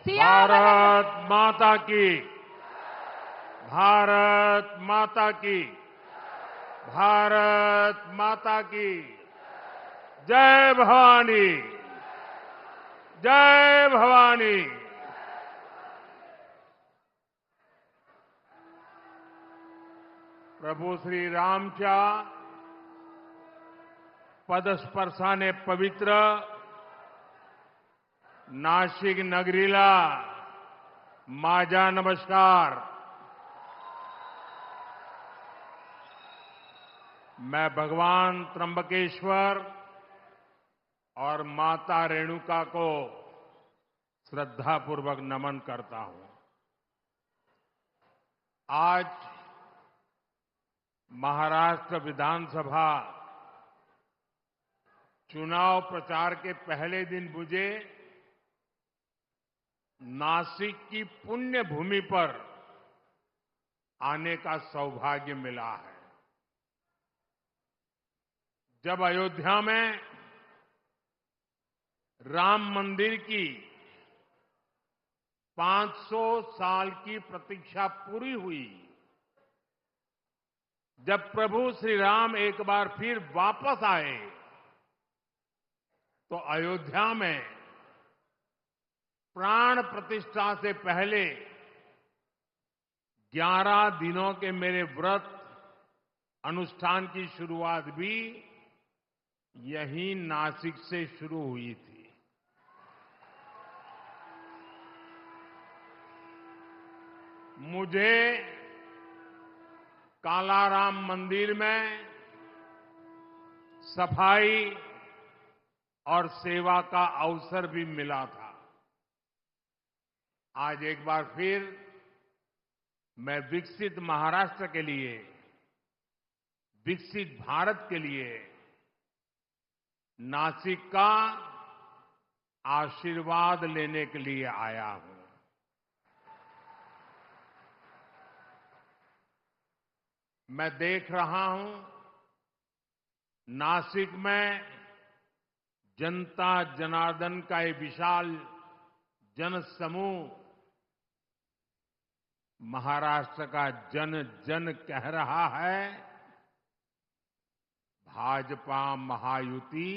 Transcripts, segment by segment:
सियावर भारत माता की, भारत माता की, भारत माता की। जय भवानी, जय भवानी। प्रभू श्री रामच्या पदस्पर्शाने पवित्र नाशिक नगरीला माझा नमस्कार। मैं भगवान त्र्यंबकेश्वर और माता रेणुका को श्रद्धापूर्वक नमन करता हूं। आज महाराष्ट्र विधानसभा चुनाव प्रचार के पहले दिन मुझे नासिक की पुण्य भूमि पर आने का सौभाग्य मिला है। जब अयोध्या में राम मंदिर की 500 साल की प्रतीक्षा पूरी हुई, जब प्रभु श्री राम एक बार फिर वापस आए, तो अयोध्या में प्राण प्रतिष्ठा से पहले 11 दिनों के मेरे व्रत अनुष्ठान की शुरुआत भी यहीं नासिक से शुरू हुई थी। मुझे कालाराम मंदिर में सफाई और सेवा का अवसर भी मिला था। आज एक बार फिर मैं विकसित महाराष्ट्र के लिए, विकसित भारत के लिए नासिक का आशीर्वाद लेने के लिए आया हूं। मैं देख रहा हूं नासिक में जनता जनार्दन का ये विशाल जनसमूह महाराष्ट्र का जन जन कह रहा है, भाजपा महायुती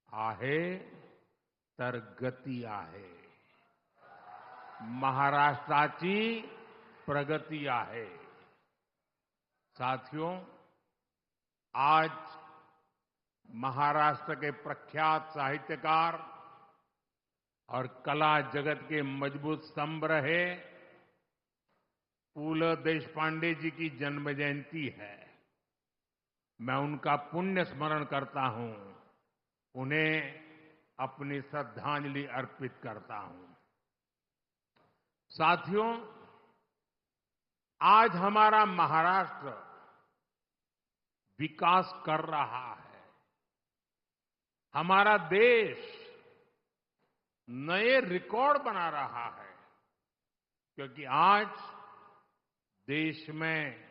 आहे तर गती आहे, महाराष्ट्राची प्रगती आहे। साथियों, आज महाराष्ट्र के प्रख्यात साहित्यकार और कला जगत के मजबूत स्तंभ रहे पू. ल. देशपांडे जी की जन्म जयंती है। मैं उनका पुण्य स्मरण करता हूं, उन्हें अपनी श्रद्धांजलि अर्पित करता हूं। साथियों, आज हमारा महाराष्ट्र विकास कर रहा है। हमारा देश नए रिकॉर्ड बना रहा है, क्योंकि आज देश में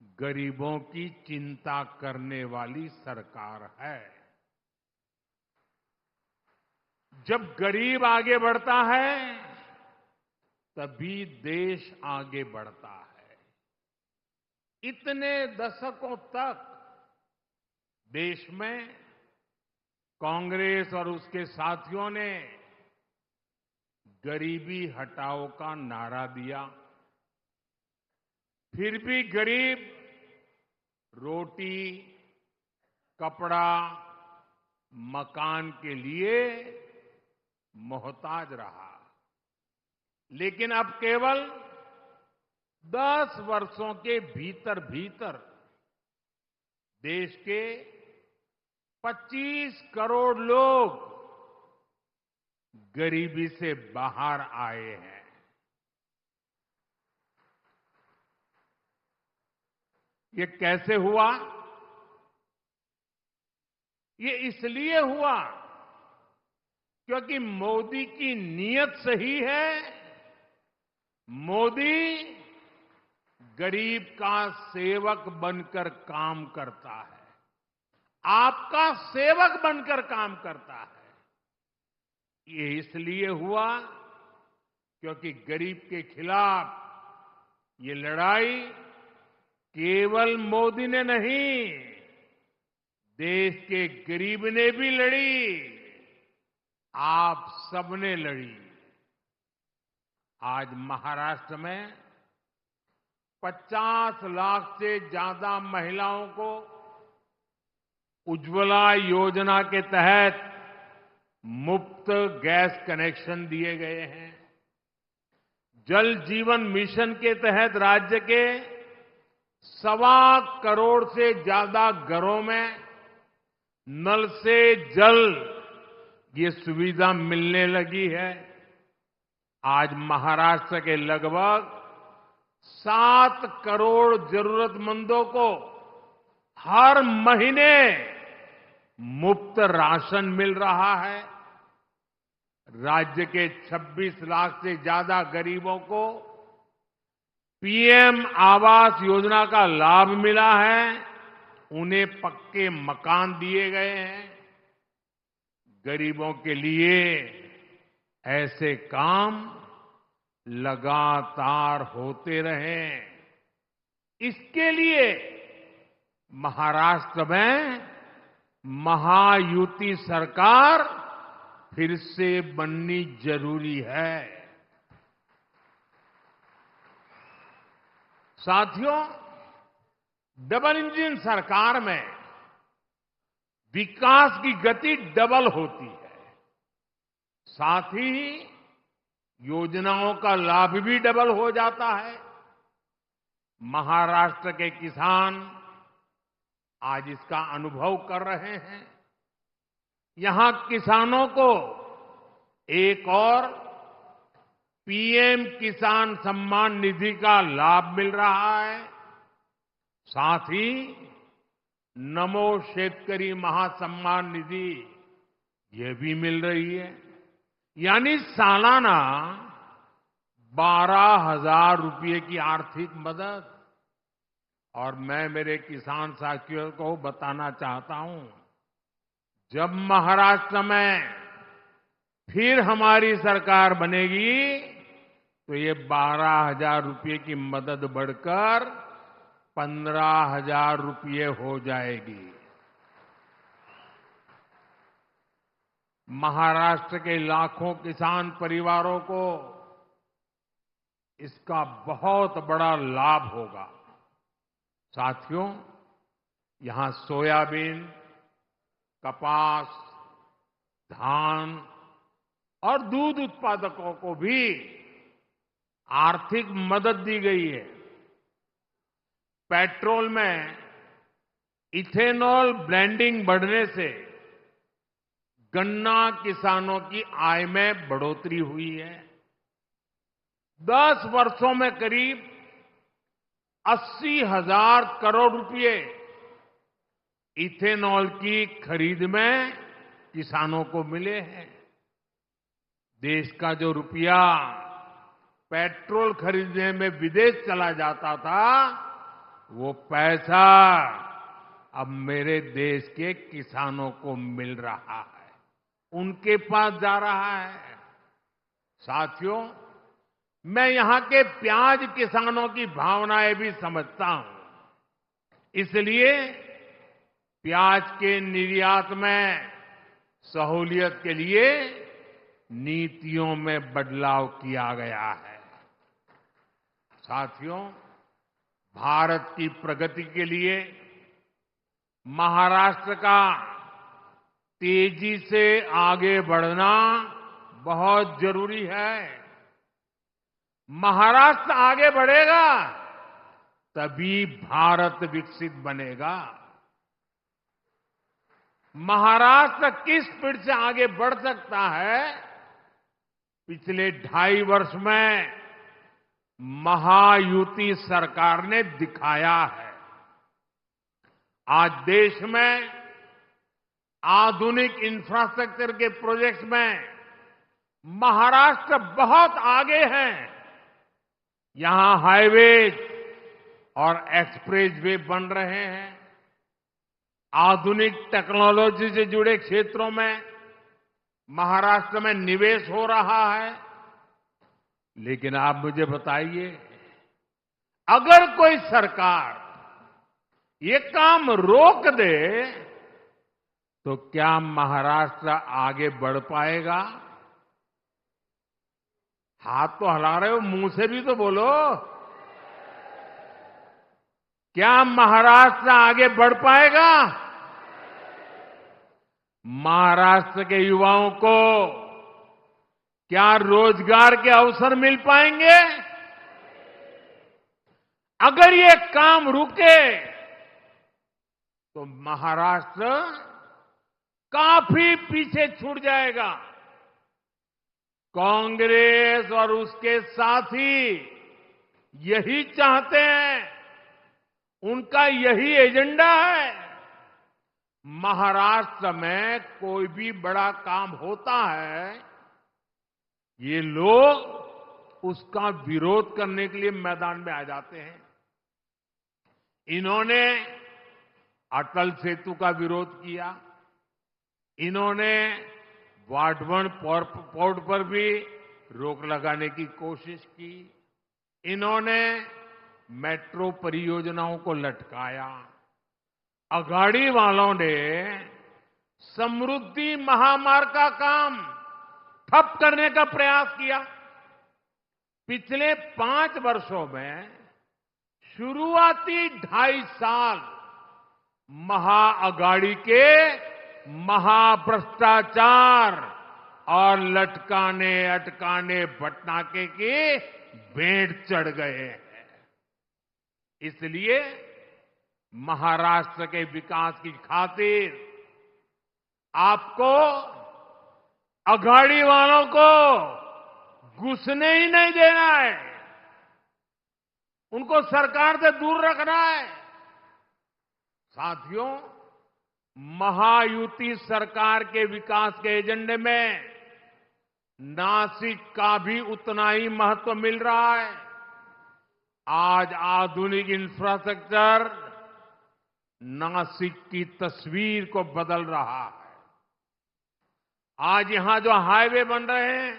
गरीबों की चिंता करने वाली सरकार है। जब गरीब आगे बढ़ता है, तभी देश आगे बढ़ता है। इतने दशकों तक देश में कांग्रेस और उसके साथियों ने गरीबी हटाओ का नारा दिया, फिर भी गरीब रोटी, कपड़ा, मकान के लिए मोहताज रहा। लेकिन अब केवल 10 वर्षों के भीतर भीतर देश के 25 करोड़ लोग गरीबी से बाहर आए हैं। ये कैसे हुआ? ये इसलिए हुआ क्योंकि मोदी की नीयत सही है। मोदी गरीब का सेवक बनकर काम करता है, आपका सेवक बनकर काम करता है। ये इसलिए हुआ क्योंकि गरीब के खिलाफ ये लड़ाई केवल मोदी ने नहीं, देश के गरीब ने भी लड़ी, आप सबने लड़ी। आज महाराष्ट्र में 50 लाख से ज्यादा महिलाओं को उज्ज्वला योजना के तहत मुफ्त गैस कनेक्शन दिए गए हैं। जल जीवन मिशन के तहत राज्य के 1.25 करोड़ से ज्यादा घरों में नल से जल ये सुविधा मिलने लगी है। आज महाराष्ट्र के लगभग 7 करोड़ जरूरतमंदों को हर महीने मुफ्त राशन मिल रहा है। राज्य के 26 लाख से ज्यादा गरीबों को पीएम आवास योजना का लाभ मिला है, उन्हें पक्के मकान दिए गए हैं। गरीबों के लिए ऐसे काम लगातार होते रहें, इसके लिए महाराष्ट्र में महायुति सरकार फिर से बननी जरूरी है। साथियों, डबल इंजन सरकार में विकास की गति डबल होती है, साथ ही योजनाओं का लाभ भी डबल हो जाता है। महाराष्ट्र के किसान आज इसका अनुभव कर रहे हैं। यहां किसानों को एक और पीएम किसान सम्मान निधि का लाभ मिल रहा है, साथ ही नमो शेतकरी महासम्मान निधि ये भी मिल रही है। यानी सालाना 12,000 रुपये की आर्थिक मदद। और मैं मेरे किसान साथियों को बताना चाहता हूं, जब महाराष्ट्र में फिर हमारी सरकार बनेगी तो ये 12,000 रुपये की मदद बढ़कर 15,000 रुपये हो जाएगी। महाराष्ट्र के लाखों किसान परिवारों को इसका बहुत बड़ा लाभ होगा। साथियों, यहां सोयाबीन, कपास, धान और दूध उत्पादकों को भी आर्थिक मदद दी गई है। पेट्रोल में इथेनॉल ब्लेंडिंग बढ़ने से गन्ना किसानों की आय में बढ़ोतरी हुई है। 10 वर्षों में करीब 80,000 करोड़ रुपए इथेनॉल की खरीद में किसानों को मिले हैं। देश का जो रुपया पेट्रोल खरीदने में विदेश चला जाता था, वो पैसा अब मेरे देश के किसानों को मिल रहा है, उनके पास जा रहा है। साथियों, मैं यहां के प्याज किसानों की भावनाएं भी समझता हूं, इसलिए प्याज के निर्यात में सहूलियत के लिए नीतियों में बदलाव किया गया है। साथियों, भारत की प्रगति के लिए महाराष्ट्र का तेजी से आगे बढ़ना बहुत जरूरी है। महाराष्ट्र आगे बढ़ेगा तभी भारत विकसित बनेगा। महाराष्ट्र किस स्पीड से आगे बढ़ सकता है, पिछले 2.5 वर्ष में महायुति सरकार ने दिखाया है। आज देश में आधुनिक इंफ्रास्ट्रक्चर के प्रोजेक्ट्स में महाराष्ट्र बहुत आगे है। यहां हाईवेज और एक्सप्रेस वे बन रहे हैं। आधुनिक टेक्नोलॉजी से जुड़े क्षेत्रों में महाराष्ट्र में निवेश हो रहा है। लेकिन आप मुझे बताइए, अगर कोई सरकार ये काम रोक दे तो क्या महाराष्ट्र आगे बढ़ पाएगा? हाथ तो हिला रहे हो, मुंह से भी तो बोलो। क्या महाराष्ट्र आगे बढ़ पाएगा? महाराष्ट्र के युवाओं को क्या रोजगार के अवसर मिल पाएंगे? अगर ये काम रुके तो महाराष्ट्र काफी पीछे छूट जाएगा। कांग्रेस और उसके साथी यही चाहते हैं, उनका यही एजेंडा है। महाराष्ट्र में कोई भी बड़ा काम होता है, ये लोग उसका विरोध करने के लिए मैदान में आ जाते हैं। इन्होंने अटल सेतु का विरोध किया, इन्होंने वाटवन पोर्ट पर भी रोक लगाने की कोशिश की, इन्होंने मेट्रो परियोजनाओं को लटकाया। अघाड़ी वालों ने समृद्धि महामार्ग का काम ठप करने का प्रयास किया। पिछले 5 वर्षों में शुरुआती 2.5 साल महाअघाड़ी के महाभ्रष्टाचार और लटकाने अटकाने भटनाके की भेंट चढ़ गए हैं। इसलिए महाराष्ट्र के विकास की खातिर आपको अघाड़ी वालों को घुसने ही नहीं देना है, उनको सरकार से दूर रखना है। साथियों, महायुति सरकार के विकास के एजेंडे में नासिक का भी उतना ही महत्व मिल रहा है। आज आधुनिक इंफ्रास्ट्रक्चर नासिक की तस्वीर को बदल रहा है। आज यहां जो हाईवे बन रहे हैं,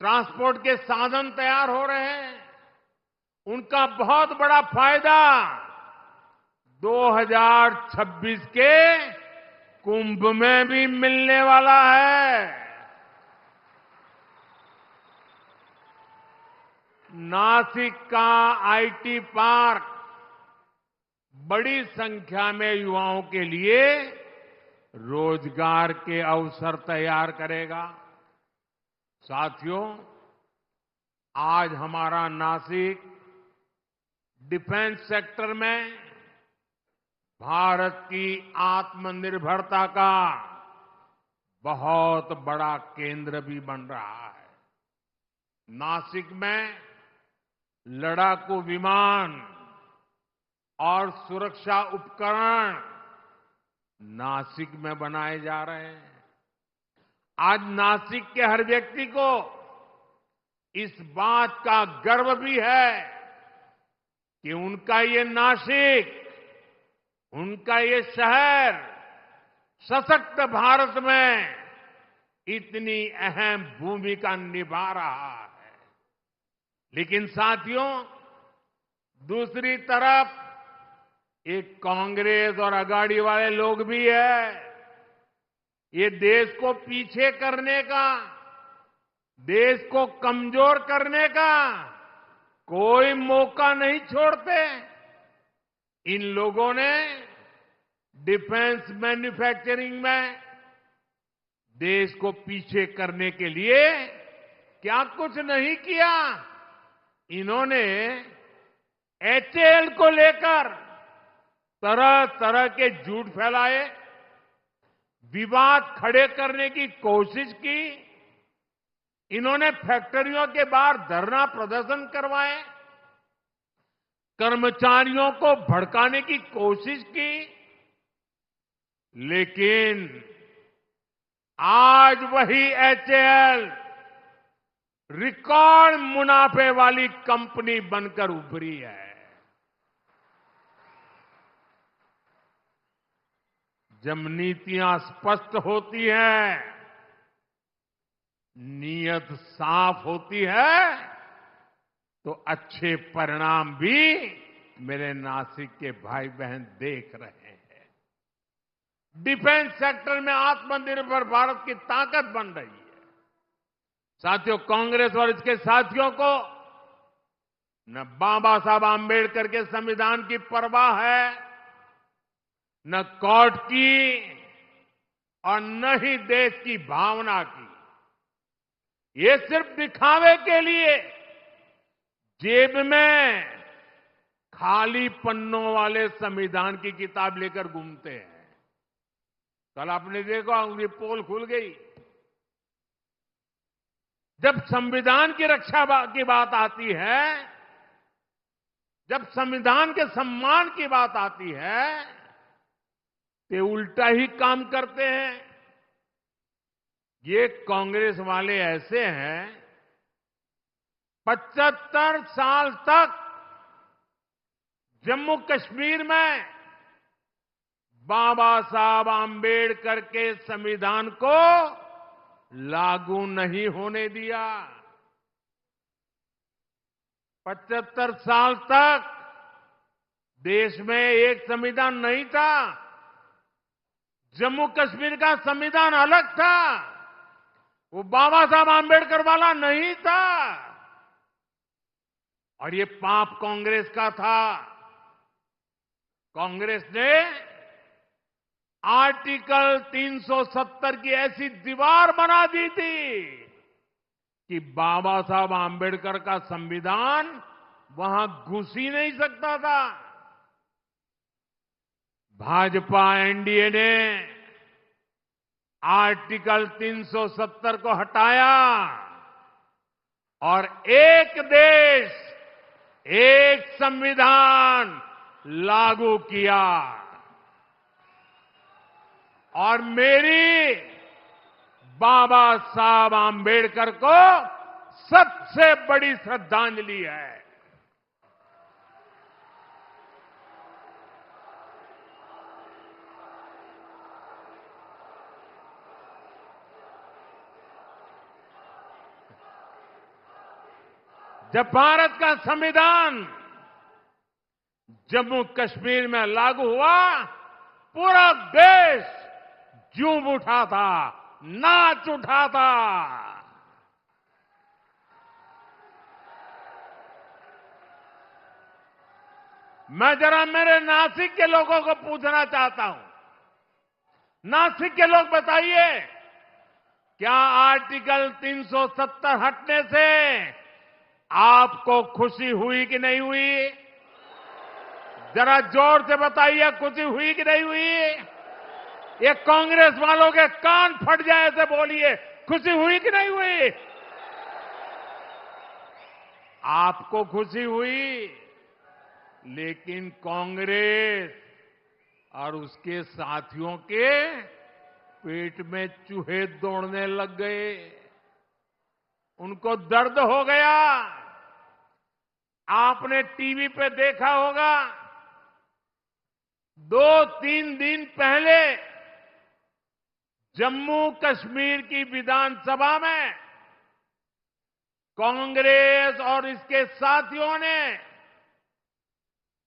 ट्रांसपोर्ट के साधन तैयार हो रहे हैं, उनका बहुत बड़ा फायदा 2026 के कुंभ में भी मिलने वाला है। नासिक का आईटी पार्क बड़ी संख्या में युवाओं के लिए रोजगार के अवसर तैयार करेगा। साथियों, आज हमारा नासिक डिफेंस सेक्टर में भारत की आत्मनिर्भरता का बहुत बड़ा केंद्र भी बन रहा है। नासिक में लड़ाकू विमान और सुरक्षा उपकरण नासिक में बनाए जा रहे हैं। आज नासिक के हर व्यक्ति को इस बात का गर्व भी है कि उनका ये नासिक, उनका ये शहर सशक्त भारत में इतनी अहम भूमिका निभा रहा है। लेकिन साथियों, दूसरी तरफ एक कांग्रेस और अघाड़ी वाले लोग भी है। ये देश को पीछे करने का, देश को कमजोर करने का कोई मौका नहीं छोड़ते। इन लोगों ने डिफेंस मैन्युफैक्चरिंग में देश को पीछे करने के लिए क्या कुछ नहीं किया। इन्होंने एचएएल को लेकर तरह तरह के झूठ फैलाए, विवाद खड़े करने की कोशिश की। इन्होंने फैक्ट्रियों के बाहर धरना प्रदर्शन करवाए, कर्मचारियों को भड़काने की कोशिश की। लेकिन आज वही एचएएल रिकॉर्ड मुनाफे वाली कंपनी बनकर उभरी है। जब नीतियां स्पष्ट होती हैं नीयत साफ होती है तो अच्छे परिणाम भी मेरे नासिक के भाई बहन देख रहे हैं। डिफेंस सेक्टर में आत्मनिर्भर भारत की ताकत बन रही है। साथियों, कांग्रेस और इसके साथियों को न बाबा साहब आम्बेडकर के संविधान की परवाह है, न कोर्ट की और न ही देश की भावना की। ये सिर्फ दिखावे के लिए जेब में खाली पन्नों वाले संविधान की किताब लेकर घूमते हैं। कल आपने देखा, उनकी पोल खुल गई। जब संविधान की रक्षा की बात आती है, जब संविधान के सम्मान की बात आती है, ते उल्टा ही काम करते हैं। ये कांग्रेस वाले ऐसे हैं, 75 साल तक जम्मू कश्मीर में बाबा साहब आम्बेडकर के संविधान को लागू नहीं होने दिया। 75 साल तक देश में एक संविधान नहीं था। जम्मू कश्मीर का संविधान अलग था, वो बाबा साहब आम्बेडकर वाला नहीं था। और ये पाप कांग्रेस का था। कांग्रेस ने आर्टिकल 370 की ऐसी दीवार बना दी थी कि बाबा साहब आम्बेडकर का संविधान वहां घुस ही नहीं सकता था। भाजपा एनडीए ने आर्टिकल 370 को हटाया और एक देश, एक संविधान लागू किया। और मेरी बाबा साहब आम्बेडकर को सबसे बड़ी श्रद्धांजलि है। जब भारत का संविधान जम्मू कश्मीर में लागू हुआ, पूरा देश झूम उठा था, नाच उठा था। मैं जरा मेरे नासिक के लोगों को पूछना चाहता हूं। नासिक के लोग बताइए, क्या आर्टिकल 370 हटने से आपको खुशी हुई कि नहीं हुई? जरा जोर से बताइए, खुशी हुई कि नहीं हुई? ये कांग्रेस वालों के कान फट जाए ऐसे बोलिए, खुशी हुई कि नहीं हुई? आपको खुशी हुई, लेकिन कांग्रेस और उसके साथियों के पेट में चूहे दौड़ने लग गए। उनको दर्द हो गया। आपने टीवी पे देखा होगा, 2-3 दिन पहले जम्मू कश्मीर की विधानसभा में कांग्रेस और इसके साथियों ने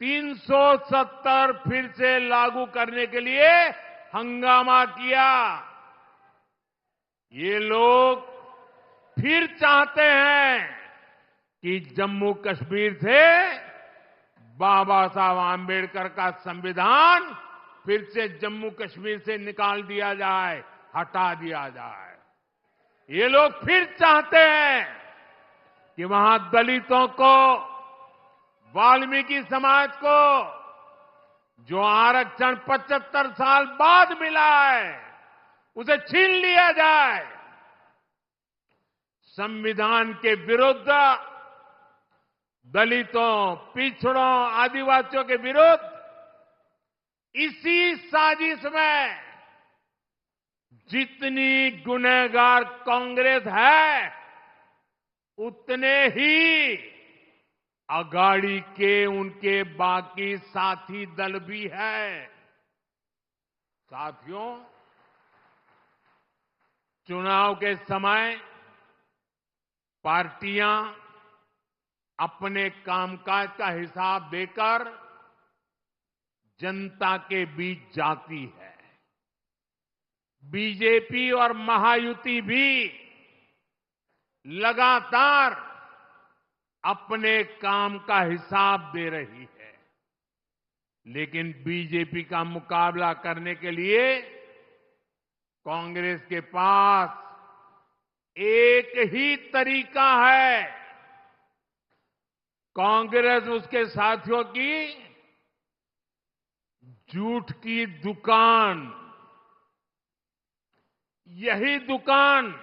370 फिर से लागू करने के लिए हंगामा किया। ये लोग फिर चाहते हैं कि जम्मू कश्मीर से बाबा साहब आम्बेडकर का संविधान फिर से जम्मू कश्मीर से निकाल दिया जाए, हटा दिया जाए। ये लोग फिर चाहते हैं कि वहां दलितों को, वाल्मीकि समाज को जो आरक्षण 75 साल बाद मिला है, उसे छीन लिया जाए। संविधान के विरुद्ध, दलितों, पिछड़ों, आदिवासियों के विरुद्ध इसी साजिश में जितनी गुनहगार कांग्रेस है, उतने ही अगाड़ी के उनके बाकी साथी दल भी है। साथियों, चुनाव के समय पार्टियां अपने कामकाज का हिसाब देकर जनता के बीच जाती है। बीजेपी और महायुति भी लगातार अपने काम का हिसाब दे रही है, लेकिन बीजेपी का मुकाबला करने के लिए कांग्रेस के पास एक ही तरीका है। कांग्रेस उसके साथियों की झूठ की दुकान, यही दुकान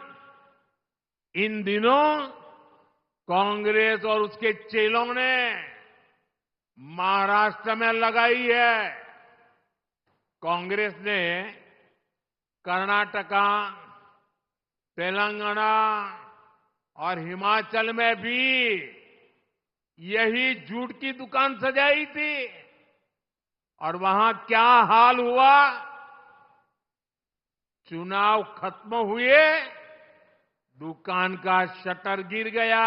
इन दिनों कांग्रेस और उसके चेलों ने महाराष्ट्र में लगाई है। कांग्रेस ने कर्नाटका, तेलंगाना और हिमाचल में भी यही झूठ की दुकान सजाई थी, और वहां क्या हाल हुआ? चुनाव खत्म हुए, दुकान का शटर गिर गया।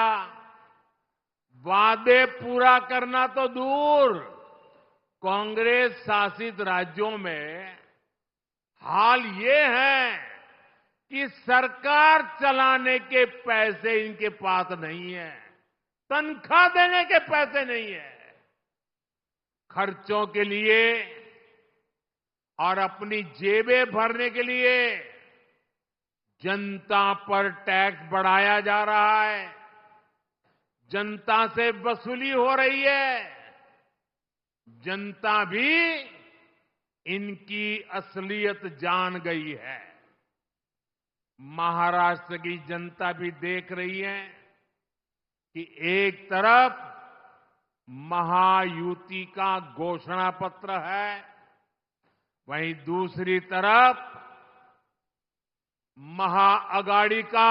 वादे पूरा करना तो दूर, कांग्रेस शासित राज्यों में हाल ये है कि सरकार चलाने के पैसे इनके पास नहीं है, तनख्वाह देने के पैसे नहीं है। खर्चों के लिए और अपनी जेबें भरने के लिए जनता पर टैक्स बढ़ाया जा रहा है, जनता से वसूली हो रही है। जनता भी इनकी असलियत जान गई है। महाराष्ट्र की जनता भी देख रही है कि एक तरफ महायुति का घोषणा पत्र है, वहीं दूसरी तरफ महाअगाड़ी का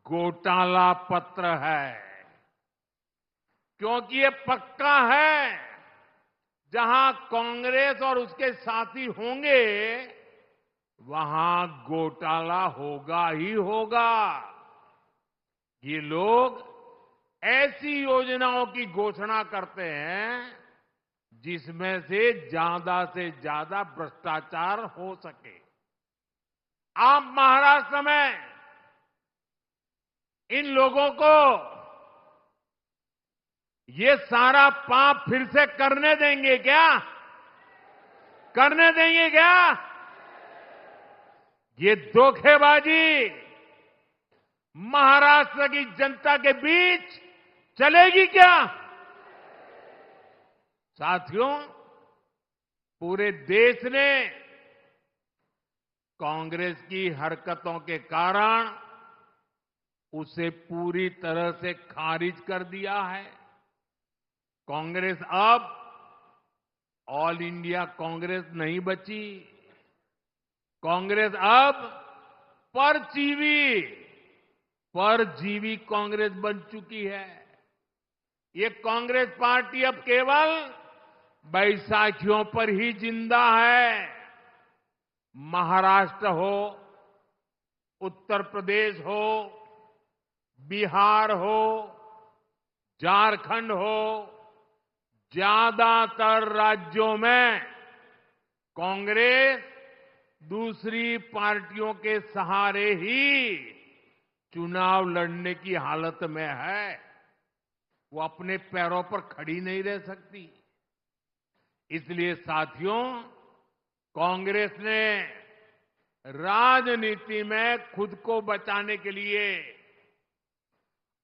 घोटाला पत्र है। क्योंकि ये पक्का है, जहां कांग्रेस और उसके साथी होंगे वहां घोटाला होगा ही होगा। ये लोग ऐसी योजनाओं की घोषणा करते हैं जिसमें से ज्यादा भ्रष्टाचार हो सके। आप महाराष्ट्र में इन लोगों को ये सारा पाप फिर से करने देंगे क्या? करने देंगे क्या? ये धोखेबाजी महाराष्ट्र की जनता के बीच चलेगी क्या? साथियों, पूरे देश ने कांग्रेस की हरकतों के कारण उसे पूरी तरह से खारिज कर दिया है। कांग्रेस अब ऑल इंडिया कांग्रेस नहीं बची। कांग्रेस अब परजीवी कांग्रेस बन चुकी है। ये कांग्रेस पार्टी अब केवल बैसाखियों पर ही जिंदा है। महाराष्ट्र हो, उत्तर प्रदेश हो, बिहार हो, झारखंड हो, ज्यादातर राज्यों में कांग्रेस दूसरी पार्टियों के सहारे ही चुनाव लड़ने की हालत में है। वो अपने पैरों पर खड़ी नहीं रह सकती। इसलिए साथियों, कांग्रेस ने राजनीति में खुद को बचाने के लिए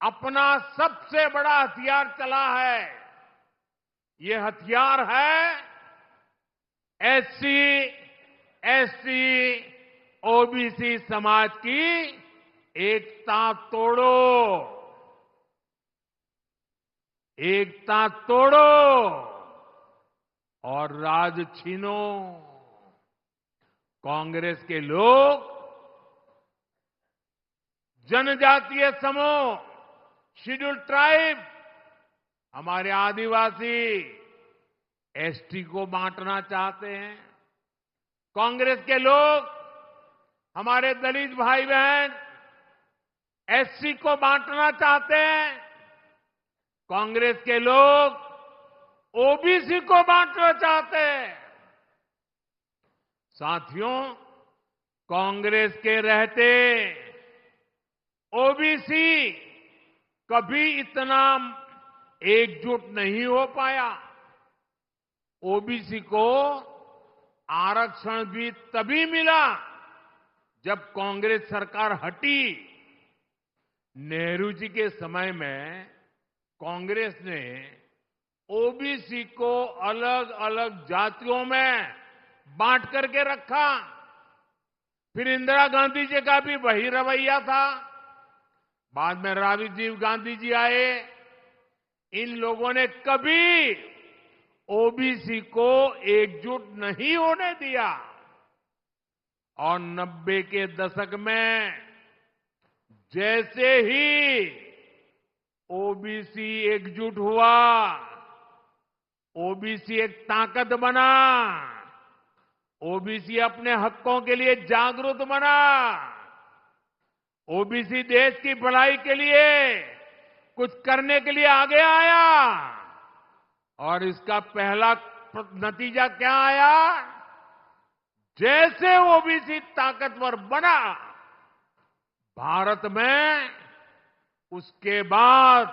अपना सबसे बड़ा हथियार चला है। ये हथियार है एससी, एसटी, ओबीसी समाज की एकता तोड़ो। एकता तोड़ो और राज छीनो। कांग्रेस के लोग जनजातीय समूह, शेड्यूल ट्राइब, हमारे आदिवासी, एसटी को बांटना चाहते हैं। कांग्रेस के लोग हमारे दलित भाई बहन, एससी को बांटना चाहते हैं, कांग्रेस के लोग ओबीसी को बांटना चाहते हैं। साथियों, कांग्रेस के रहते ओबीसी कभी इतना एकजुट नहीं हो पाया। ओबीसी को आरक्षण भी तभी मिला जब कांग्रेस सरकार हटी। नेहरू जी के समय में कांग्रेस ने ओबीसी को अलग अलग जातियों में बांट करके रखा। फिर इंदिरा गांधी जी का भी वही रवैया था। बाद में राजीव गांधी जी आए। इन लोगों ने कभी ओबीसी को एकजुट नहीं होने दिया। और 90 के दशक में जैसे ही ओबीसी एकजुट हुआ, ओबीसी एक ताकत बना, ओबीसी अपने हकों के लिए जागरूक बना, ओबीसी देश की भलाई के लिए कुछ करने के लिए आगे आया। और इसका पहला नतीजा क्या आया? जैसे ओबीसी ताकतवर बना भारत में, उसके बाद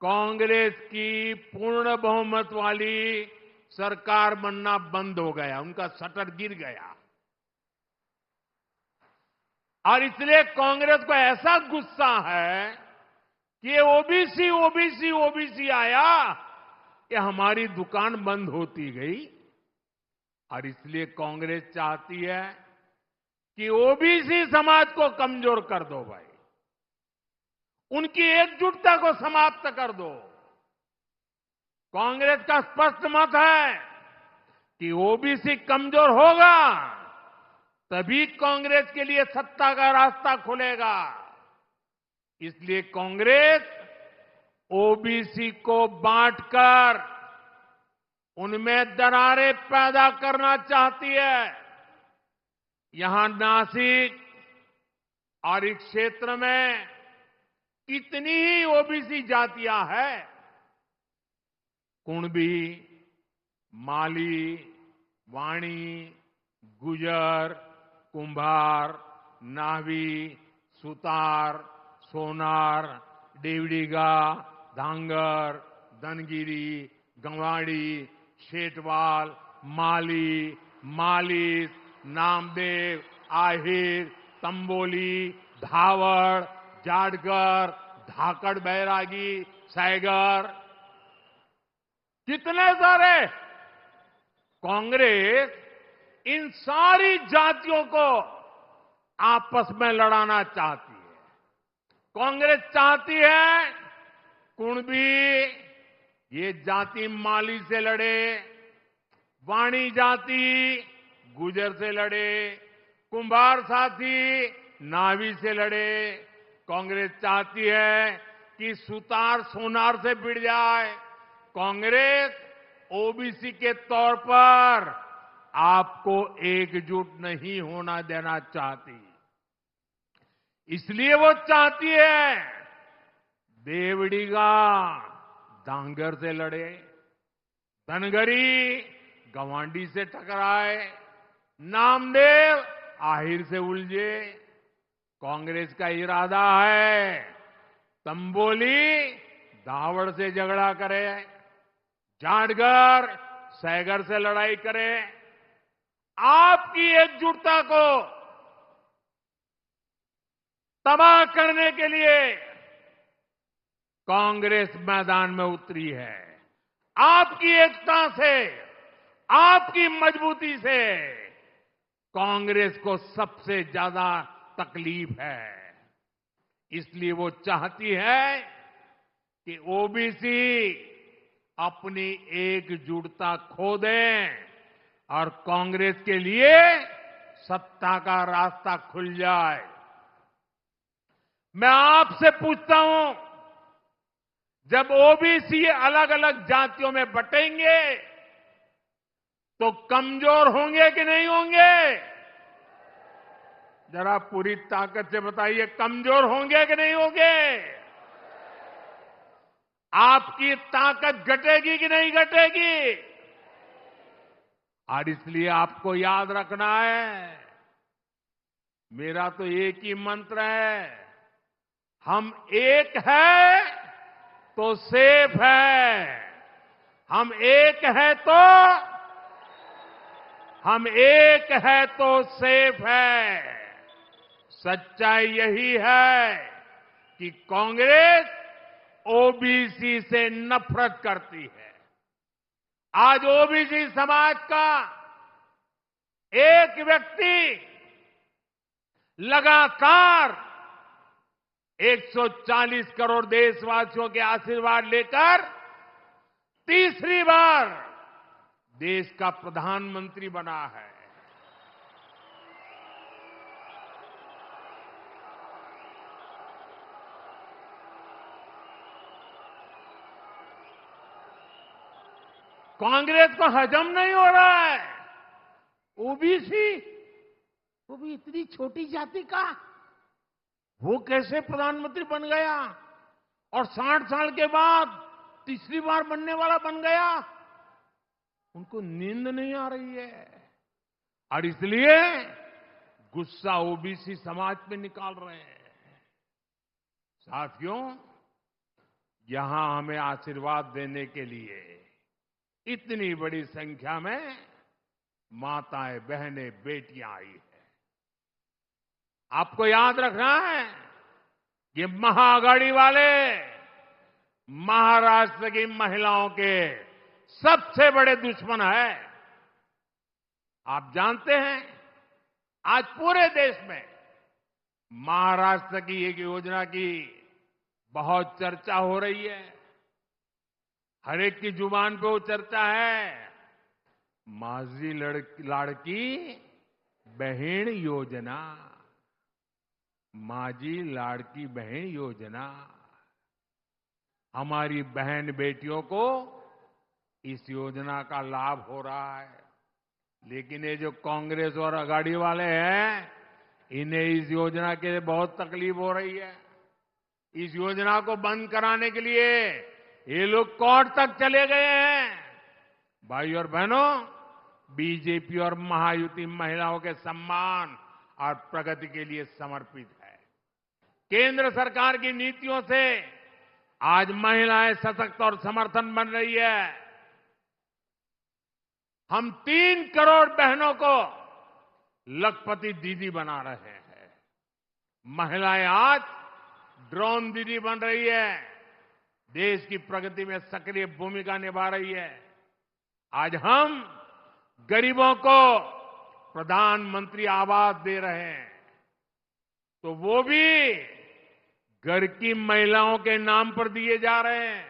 कांग्रेस की पूर्ण बहुमत वाली सरकार बनना बंद हो गया, उनका शटर गिर गया। और इसलिए कांग्रेस को ऐसा गुस्सा है कि ओबीसी ओबीसी ओबीसी आया कि हमारी दुकान बंद होती गई। और इसलिए कांग्रेस चाहती है कि ओबीसी समाज को कमजोर कर दो भाई, उनकी एकजुटता को समाप्त कर दो। कांग्रेस का स्पष्ट मत है कि ओबीसी कमजोर होगा तभी कांग्रेस के लिए सत्ता का रास्ता खुलेगा। इसलिए कांग्रेस ओबीसी को बांटकर उनमें दरारें पैदा करना चाहती है। यहां नासिक और इस क्षेत्र में कितनी ही ओबीसी जातियां हैं, कुणबी, माली, वाणी, गुजर, कुंभार, नावी, सुतार, सोनार, देवड़ीगा, धांगर, धनगिरी, गंवाड़ी, शेटवाल, माली, मालिस, नामदेव, आहिर, तंबोली, धावड़, जाटगर, धाकड़ बैरागी, सैगर, कितने सारे। कांग्रेस इन सारी जातियों को आपस में लड़ाना चाहती है। कांग्रेस चाहती है कुणबी ये जाति माली से लड़े, वाणी जाति गुजर से लड़े, कुंभार साथी नावी से लड़े। कांग्रेस चाहती है कि सुतार सोनार से भिड़ जाए। कांग्रेस ओबीसी के तौर पर आपको एकजुट नहीं होना देना चाहती। इसलिए वो चाहती है देवड़ीगा धांगर से लड़े, धनगरी गवांडी से टकराए, नामदेव आहिर से उलझे। कांग्रेस का इरादा है तंबोली धावड़ से झगड़ा करे, जाटगर सैगर से लड़ाई करे। आपकी एकजुटता को तबाह करने के लिए कांग्रेस मैदान में उतरी है। आपकी एकता से, आपकी मजबूती से कांग्रेस को सबसे ज्यादा तकलीफ है। इसलिए वो चाहती है कि ओबीसी अपनी एकजुटता खो दें और कांग्रेस के लिए सत्ता का रास्ता खुल जाए। मैं आपसे पूछता हूं, जब ओबीसी अलग अलग जातियों में बटेंगे तो कमजोर होंगे कि नहीं होंगे? जरा पूरी ताकत से बताइए, कमजोर होंगे कि नहीं होंगे? आपकी ताकत घटेगी कि नहीं घटेगी? और इसलिए आपको याद रखना है, मेरा तो एक ही मंत्र है, हम एक है तो सेफ है, हम एक है तो सेफ है। सच्चाई यही है कि कांग्रेस ओबीसी से नफरत करती है। आज ओबीसी समाज का एक व्यक्ति लगातार 140 करोड़ देशवासियों के आशीर्वाद लेकर तीसरी बार देश का प्रधानमंत्री बना है। कांग्रेस को हजम नहीं हो रहा है, ओबीसी, वो भी इतनी छोटी जाति का, वो कैसे प्रधानमंत्री बन गया और 60 साल के बाद तीसरी बार बनने वाला बन गया। उनको नींद नहीं आ रही है और इसलिए गुस्सा ओबीसी समाज पे निकाल रहे हैं। साथियों, यहां हमें आशीर्वाद देने के लिए इतनी बड़ी संख्या में माताएं, बहनें, बेटियां आई है। आपको याद रखना है, ये महाआघाड़ी वाले महाराष्ट्र की महिलाओं के सबसे बड़े दुश्मन है। आप जानते हैं, आज पूरे देश में महाराष्ट्र की एक योजना की बहुत चर्चा हो रही है। हर एक की जुबान पे वो चर्चा है, माझी लाड़की बहन योजना, माझी लाड़की बहन योजना। हमारी बहन बेटियों को इस योजना का लाभ हो रहा है, लेकिन ये जो कांग्रेस और अघाड़ी वाले हैं, इन्हें इस योजना के लिए बहुत तकलीफ हो रही है। इस योजना को बंद कराने के लिए ये लोग कोर्ट तक चले गए हैं। भाई और बहनों, बीजेपी और महायुति महिलाओं के सम्मान और प्रगति के लिए समर्पित है। केंद्र सरकार की नीतियों से आज महिलाएं सशक्त और समर्थन बन रही है। हम 3 करोड़ बहनों को लखपति दीदी बना रहे हैं। महिलाएं आज ड्रोन दीदी बन रही है, देश की प्रगति में सक्रिय भूमिका निभा रही है। आज हम गरीबों को प्रधानमंत्री आवास दे रहे हैं, तो वो भी घर की महिलाओं के नाम पर दिए जा रहे हैं।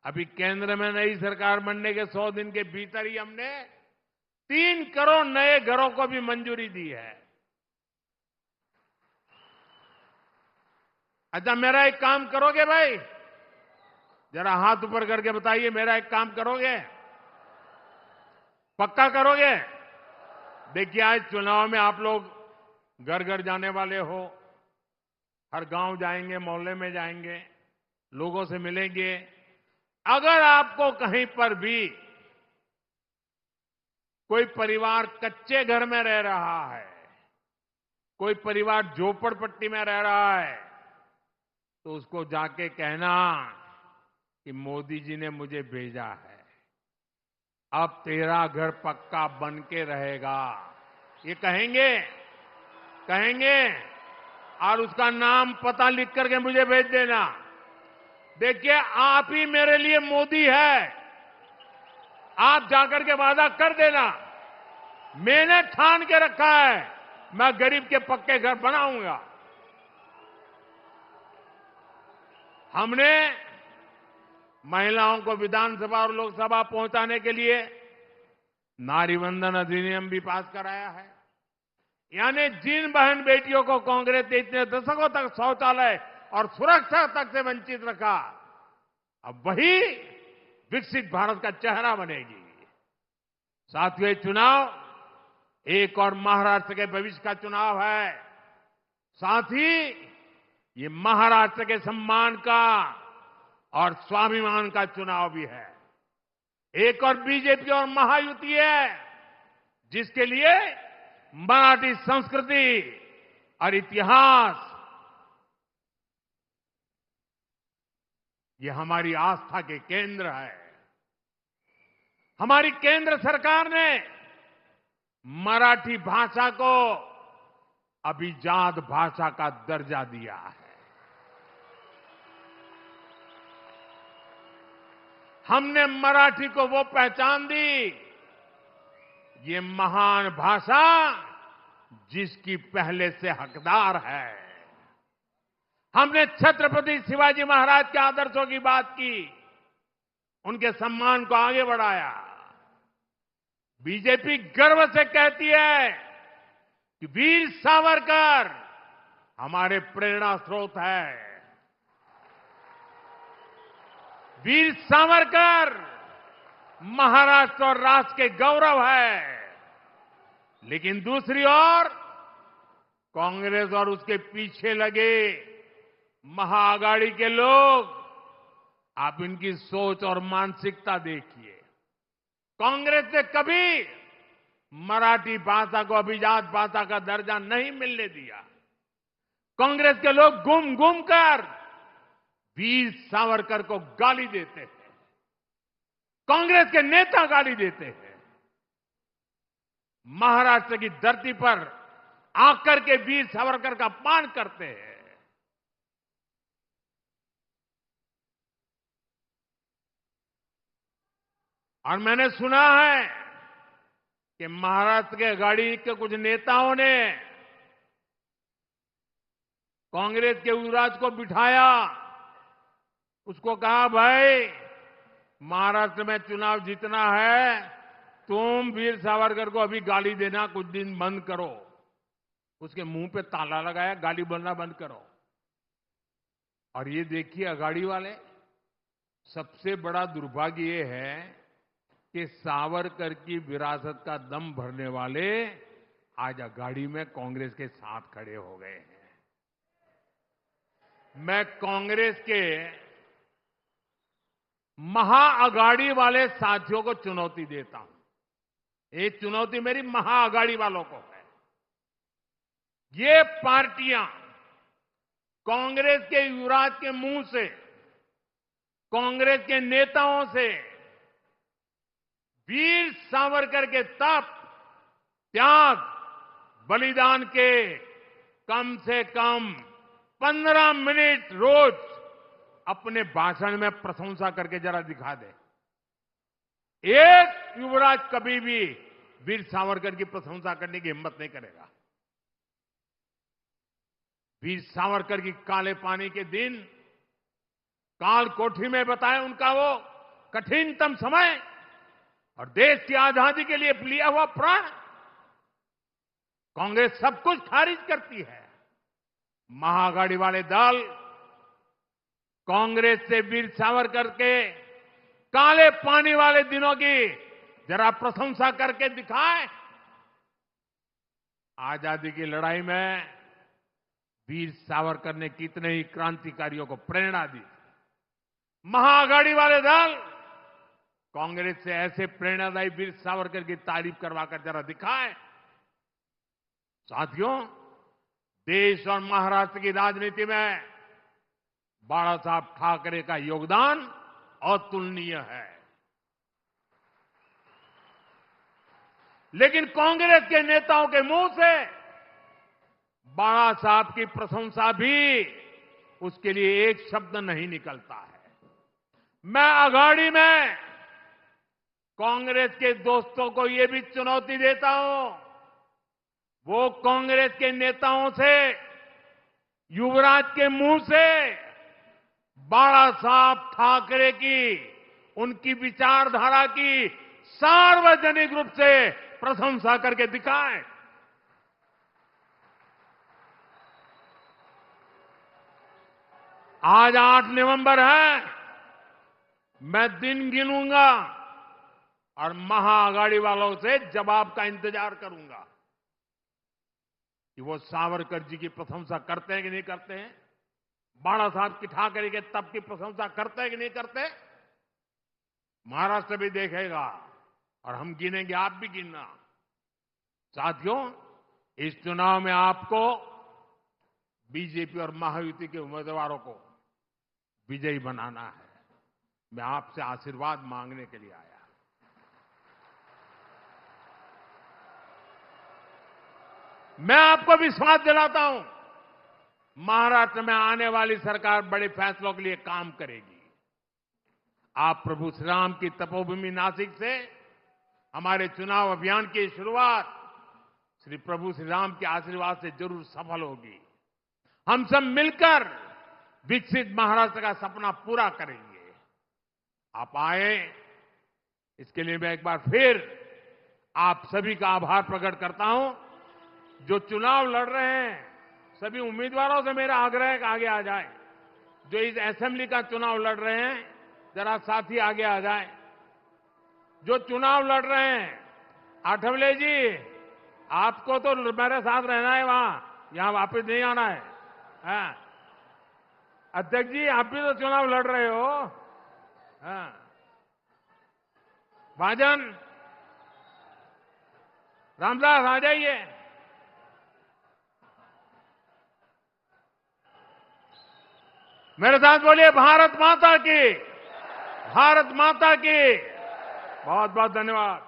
अभी केंद्र में नई सरकार बनने के 100 दिन के भीतर ही हमने 3 करोड़ नए घरों को भी मंजूरी दी है। अच्छा, मेरा एक काम करोगे भाई? जरा हाथ ऊपर करके बताइए, मेरा एक काम करोगे? पक्का करोगे? देखिए, आज चुनाव में आप लोग घर घर जाने वाले हो, हर गांव जाएंगे, मोहल्ले में जाएंगे, लोगों से मिलेंगे। अगर आपको कहीं पर भी कोई परिवार कच्चे घर में रह रहा है, कोई परिवार झोपड़पट्टी में रह रहा है, तो उसको जाके कहना कि मोदी जी ने मुझे भेजा है, अब तेरा घर पक्का बन के रहेगा। ये कहेंगे और उसका नाम पता लिख करके मुझे भेज देना। देखिए, आप ही मेरे लिए मोदी है। आप जाकर के वादा कर देना, मैंने ठान के रखा है, मैं गरीब के पक्के घर बनाऊंगा। हमने महिलाओं को विधानसभा और लोकसभा पहुंचाने के लिए नारी वंदन अधिनियम भी पास कराया है। यानी जिन बहन बेटियों को कांग्रेस ने इतने दशकों तक शौचालय और सुरक्षा तक से वंचित रखा, अब वही विकसित भारत का चेहरा बनेगी। साथियों, चुनाव एक और महाराष्ट्र के भविष्य का चुनाव है। साथ ही ये महाराष्ट्र के सम्मान का और स्वाभिमान का चुनाव भी है। एक और बीजेपी और महायुति है, जिसके लिए मराठी संस्कृति और इतिहास ये हमारी आस्था के केंद्र है। हमारी केंद्र सरकार ने मराठी भाषा को अभिजात भाषा का दर्जा दिया है। हमने मराठी को वो पहचान दी, ये महान भाषा जिसकी पहले से हकदार है। हमने छत्रपति शिवाजी महाराज के आदर्शों की बात की, उनके सम्मान को आगे बढ़ाया। बीजेपी गर्व से कहती है कि वीर सावरकर हमारे प्रेरणा स्रोत है। वीर सावरकर महाराष्ट्र और राष्ट्र के गौरव है। लेकिन दूसरी ओर कांग्रेस और उसके पीछे लगे महाआघाड़ी के लोग, आप इनकी सोच और मानसिकता देखिए। कांग्रेस ने कभी मराठी भाषा को अभिजात भाषा का दर्जा नहीं मिलने दिया। कांग्रेस के लोग घूम घूम कर वीर सावरकर को गाली देते हैं। कांग्रेस के नेता गाली देते हैं। महाराष्ट्र की धरती पर आकर के वीर सावरकर का अपमान करते हैं। और मैंने सुना है कि महाराष्ट्र के आघाड़ी के कुछ नेताओं ने कांग्रेस के युवराज को बिठाया, उसको कहा, भाई महाराष्ट्र में चुनाव जीतना है, तुम वीर सावरकर को अभी गाली देना कुछ दिन बंद करो। उसके मुंह पे ताला लगाया, गाली बोलना बंद करो। और ये देखिए आघाड़ी वाले, सबसे बड़ा दुर्भाग्य ये है कि सावरकर की विरासत का दम भरने वाले आज आघाड़ी में कांग्रेस के साथ खड़े हो गए हैं। मैं कांग्रेस के महाआघाड़ी वाले साथियों को चुनौती देता हूं। ये चुनौती मेरी महाआघाड़ी वालों को है। ये पार्टियां कांग्रेस के युवराज के मुंह से, कांग्रेस के नेताओं से वीर सावरकर के तप, त्याग, बलिदान के कम से कम 15 मिनट रोज अपने भाषण में प्रशंसा करके जरा दिखा दे। एक युवराज कभी भी वीर सावरकर की प्रशंसा करने की हिम्मत नहीं करेगा। वीर सावरकर की काले पानी के दिन, काल कोठी में बताए उनका वो कठिनतम समय और देश की आजादी के लिए लिया हुआ प्राण। कांग्रेस सब कुछ खारिज करती है। महाआघाड़ी वाले दल कांग्रेस से वीर सावरकर के काले पानी वाले दिनों की जरा प्रशंसा करके दिखाए। आजादी की लड़ाई में वीर सावरकर ने कितने ही क्रांतिकारियों को प्रेरणा दी। महाआघाड़ी वाले दल कांग्रेस से ऐसे प्रेरणादायी वीर सावरकर की तारीफ करवाकर जरा दिखाए। साथियों, देश और महाराष्ट्र की राजनीति में बाला साहब ठाकरे का योगदान अतुलनीय है। लेकिन कांग्रेस के नेताओं के मुंह से बाला साहब की प्रशंसा भी उसके लिए एक शब्द नहीं निकलता है। मैं आघाड़ी में कांग्रेस के दोस्तों को यह भी चुनौती देता हूं, वो कांग्रेस के नेताओं से, युवराज के मुंह से बाला साहब ठाकरे की, उनकी विचारधारा की सार्वजनिक रूप से प्रशंसा करके दिखाएं। आज 8 नवंबर है, मैं दिन गिनूंगा और महाआघाड़ी वालों से जवाब का इंतजार करूंगा। कि वो सावरकर जी की प्रशंसा करते हैं कि नहीं करते हैं, बाला साहब की ठाकरे के तप की प्रशंसा करते हैं कि नहीं करते। महाराष्ट्र भी देखेगा और हम गिनेंगे, आप भी गिनना। साथियों, इस चुनाव में आपको बीजेपी और महायुति के उम्मीदवारों को विजयी बनाना है। मैं आपसे आशीर्वाद मांगने के लिए आया। मैं आपको विश्वास दिलाता हूं, महाराष्ट्र में आने वाली सरकार बड़े फैसलों के लिए काम करेगी। आप प्रभु श्री राम की तपोभूमि नासिक से हमारे चुनाव अभियान की शुरुआत श्री प्रभु श्री राम के आशीर्वाद से जरूर सफल होगी। हम सब मिलकर विकसित महाराष्ट्र का सपना पूरा करेंगे। आप आए, इसके लिए मैं एक बार फिर आप सभी का आभार प्रकट करता हूं। जो चुनाव लड़ रहे हैं, सभी उम्मीदवारों से मेरा आग्रह है कि आगे आ जाए। जो इस असेंबली का चुनाव लड़ रहे हैं, जरा साथी आगे आ जाए। जो चुनाव लड़ रहे हैं, आठवले जी, आपको तो मेरे साथ रहना है, वहां यहां वापस नहीं आना है। हाँ। अध्यक्ष जी, आप भी तो चुनाव लड़ रहे हो। हाँ। भाजन, रामदास आ जाइए। मेरे साथ बोलिए, भारत माता की, भारत माता की। बहुत बहुत धन्यवाद।